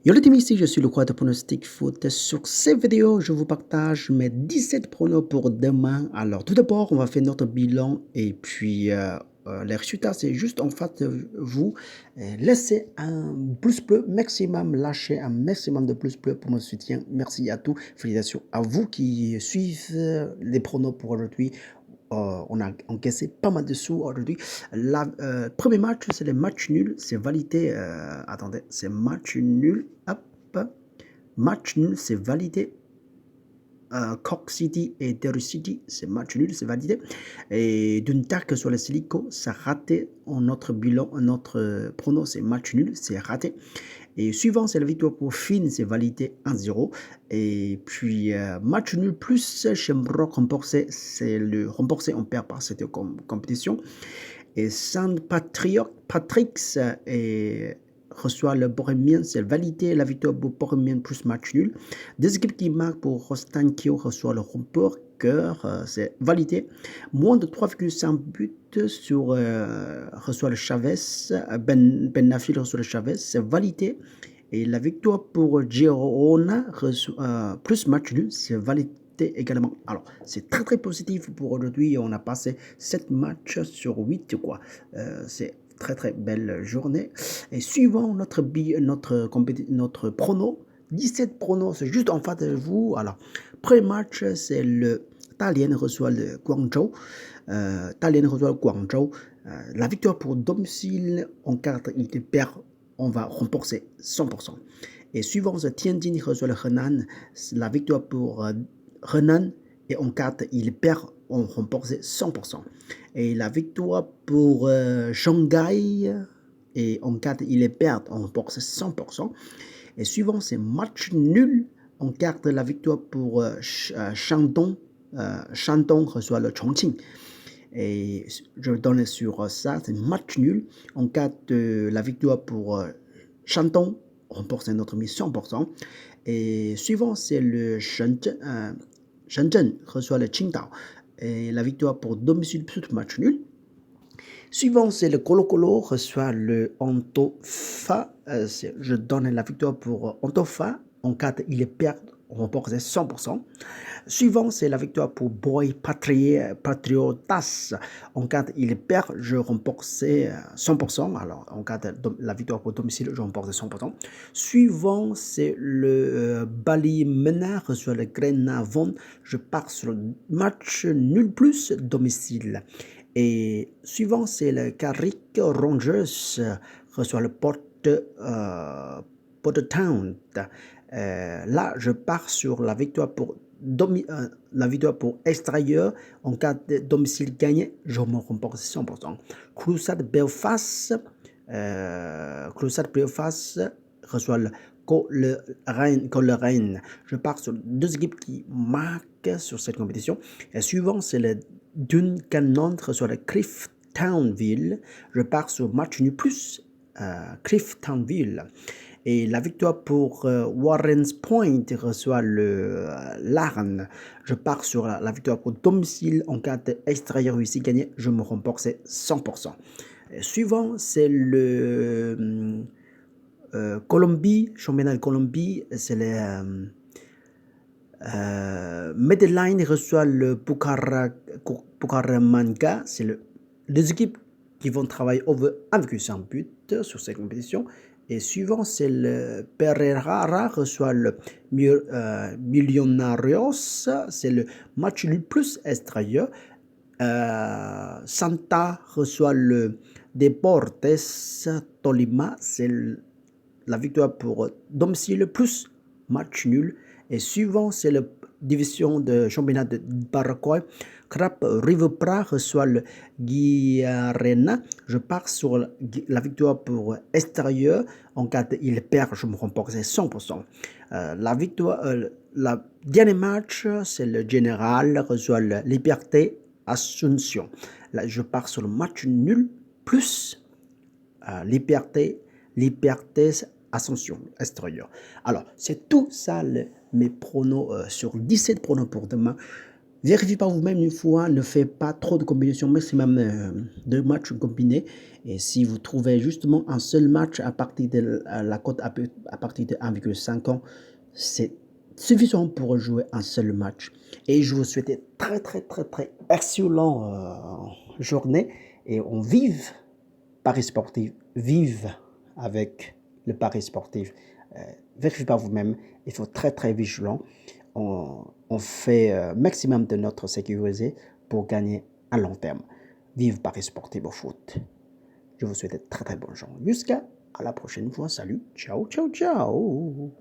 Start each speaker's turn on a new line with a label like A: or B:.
A: Yo les amis, ici je suis le roi de pronostic foot. Sur cette vidéo, je vous partage mes 17 pronos pour demain. Alors tout d'abord, on va faire notre bilan et puis les résultats, c'est juste en face de vous. Laissez un pouce bleu maximum, lâchez un maximum de pouces bleus pour mon soutien. Merci à tous. Félicitations à vous qui suivez les pronos pour aujourd'hui. On a encaissé pas mal de sous aujourd'hui. Le premier match, c'est le match nul. C'est validé. Attendez, c'est match nul. Hop. Match nul, c'est validé. Cork City et Derry City, c'est match nul, c'est validé. Et Dunkerque sur le Silico, ça raté. Notre bilan, notre prono, c'est match nul, c'est raté. Et suivant, c'est la victoire pour Finn, c'est validé 1-0. Et puis, match nul plus Shamrock remboursé, c'est le remboursé, on perd par cette compétition. Et Saint Patrick's reçoit le Bohemian, c'est validé la victoire pour Bohemian plus match nul. Des équipes qui marquent pour Rostankio reçoit le Rumperker, c'est validé. Moins de 3,5 buts sur reçoit le Chavez, Ben Nafil reçoit le Chavez, c'est validé. Et la victoire pour Girona plus match nul, c'est validé également. Alors, c'est très positif pour aujourd'hui. On a passé 7 matchs sur 8, quoi. C'est très belle journée. Et suivant notre prono, 17 pronos, c'est juste en face de vous. Alors, premier match, c'est le Tallinn reçoit le Guangzhou. La victoire pour domicile en carte, il perd, on va rembourser 100%. Et suivant, c'est Tianjin reçoit le Henan. La victoire pour Henan et en carte, il perd, on rembourse 100%. Et la victoire pour Shanghai et en carte, il perd, on rembourse 100%. Et suivant, c'est match nul en carte, la victoire pour Shandong. Shandong reçoit le Chongqing. Et je donne sur ça, c'est match nul. En cas de la victoire pour Shandong, on remporte notre mise 100%. Et suivant, c'est le Shenzhen reçoit le Qingdao. Et la victoire pour domicile plus match nul. Suivant, c'est le Colo Colo reçoit le Antofa. Je donne la victoire pour Antofa. En cas de il perd, on remporte 100%. Suivant, c'est la victoire pour Boy Patriotas. En cas de il perd, je remporte 100%. Alors, en cas de la victoire pour domicile, je remporte 100%. Suivant, c'est le Bali Mena reçoit le Grenavon. Je pars sur le match nul plus domicile. Et suivant, c'est le Carrick Rangers reçoit le Port Town. Là, je pars sur la victoire pour extérieur. En cas de domicile gagné, je me remporte 100%. Crusade Belfast reçoit le Coleraine. Je pars sur deux équipes qui marquent sur cette compétition. Et suivant, c'est le Duncannon reçoit le Clifftownville. Je pars sur match nul plus Clifftownville. Et la victoire pour Warren's Point reçoit le Larne. Je pars sur la victoire pour domicile en cas d'extérieur réussi gagné. Je me remporte 100%. Suivant, c'est le Colombie, championnat de Colombie. C'est le Medellin reçoit le Bucaramanga. C'est les équipes qui vont travailler over 1,5 but sur cette compétition. Et suivant, c'est le Pereira reçoit le Millonarios. C'est le match nul plus extérieur. Santa reçoit le Deportes Tolima. C'est la victoire pour domicile plus match nul. Et suivant, c'est la division de championnat de Paraguay. Crap River Pra reçoit le Guiarena. Je pars sur la victoire pour extérieur. En cas il perd, je me remporte 100%. La victoire, la dernier match, c'est le Général reçoit le Liberté Asunción. Là, je pars sur le match nul plus Liberté Ascension extérieure. Alors, c'est tout ça mes pronos sur 17 pronos pour demain. Vérifiez par vous-même une fois, ne faites pas trop de combinaisons, maximum 2 matchs combinés. Et si vous trouvez justement un seul match à partir de la cote à partir de 1,5 ans, c'est suffisant pour jouer un seul match. Et je vous souhaite très très très très excellent journée et on vive Paris sportif, vive avec le Paris sportif. Vérifiez par vous-même, il faut très très vigilant. On fait maximum de notre sécurité pour gagner à long terme. Vive Paris sportif au foot. Je vous souhaite très très bonne journée. Jusqu'à la prochaine fois. Salut, ciao, ciao, ciao.